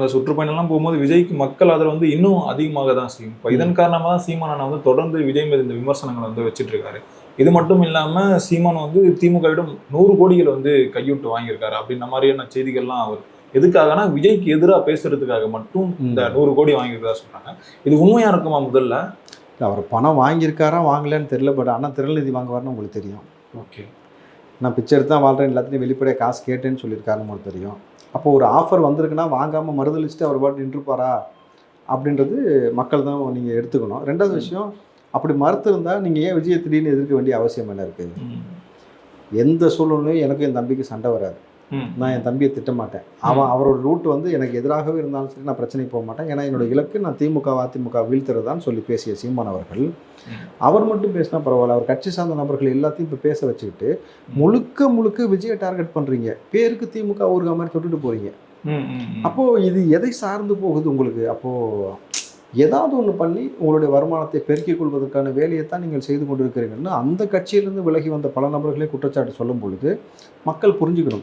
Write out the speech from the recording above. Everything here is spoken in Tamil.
அந்த சுற்றுப்பயணம்லாம் போகும்போது விஜய்க்கு மக்கள் அதில் வந்து இன்னும் அதிகமாக தான் செய்யும். இப்போ இதன் காரணமாக தான் சீமான் வந்து தொடர்ந்து விஜய் மீது இந்த விமர்சனங்களை வந்து வச்சுட்டு இருக்காரு. இது மட்டும் இல்லாம சீமான் வந்து திமுகவிடம் 100 கோடிகள் வந்து கையூட்டு வாங்கியிருக்காரு அப்படின்ற மாதிரியான செய்திகள்லாம் அவர் எதுக்காகனா விஜய்க்கு எதிராக பேசுறதுக்காக மட்டும் இந்த 100 கோடி வாங்கியிருக்கதா சொல்றாங்க. இது உண்மையா இருக்குமா முதல்ல? அவர் பணம் வாங்கியிருக்காரா வாங்கலன்னு தெரியல. பட் ஆனால் திரள்நிதி வாங்குவார்னு உங்களுக்கு தெரியும். ஓகே. நான் பிச்சை எடுத்து தான் வாழ்கிறேன், எல்லாத்தையும் வெளிப்படையாக காசு கேட்டேன்னு சொல்லியிருக்காருன்னு உங்களுக்கு தெரியும். அப்போ ஒரு ஆஃபர் வந்திருக்குன்னா வாங்காமல் மறுதளிச்சுட்டு அவர் பாட்டு நின்றுப்பாரா அப்படின்றது மக்கள் தான் நீங்கள் எடுத்துக்கணும். ரெண்டாவது விஷயம், அப்படி மறுத்திருந்தால் நீங்கள் ஏன் விஜயை திடீர்னு எதிர்க்க வேண்டிய அவசியம் என்ன இருக்குது? எந்த சூழ்நிலையும் எனக்கும் என் தம்பிக்கு சண்டை வராது. நான் என் தம்பியை திட்டமாட்டேன். அவரோட ரூட் வந்து எனக்கு எதிராகவே இருந்தாலும் சரி, நான் பிரச்சனைக்கு போக மாட்டேன். ஏன்னா என்னோட இலக்கு நான் திமுக அதிமுக வீழ்த்துறதான்னு சொல்லி பேசிய சீமான் அவர்கள், அவர் மட்டும் பேசினா பரவாயில்ல, அவர் கட்சி சார்ந்த நபர்கள் எல்லாத்தையும் இப்போ பேச வச்சுக்கிட்டு முழுக்க விஜயை டார்கெட் பண்ணுறீங்க. பேருக்கு திமுக ஊருகா மாதிரி தொட்டுட்டு போகிறீங்க. அப்போது இது எதை சார்ந்து போகுது உங்களுக்கு? அப்போது ஏதாவது ஒன்று பண்ணி உங்களுடைய வருமானத்தை பெருக்கிக் கொள்வதற்கான வேலையை தான் நீங்கள் செய்து கொண்டிருக்கிறீங்கன்னு அந்த கட்சியிலிருந்து விலகி வந்த பல நபர்களே குற்றச்சாட்டு சொல்லும் பொழுது மக்கள் புரிஞ்சுக்கணும்.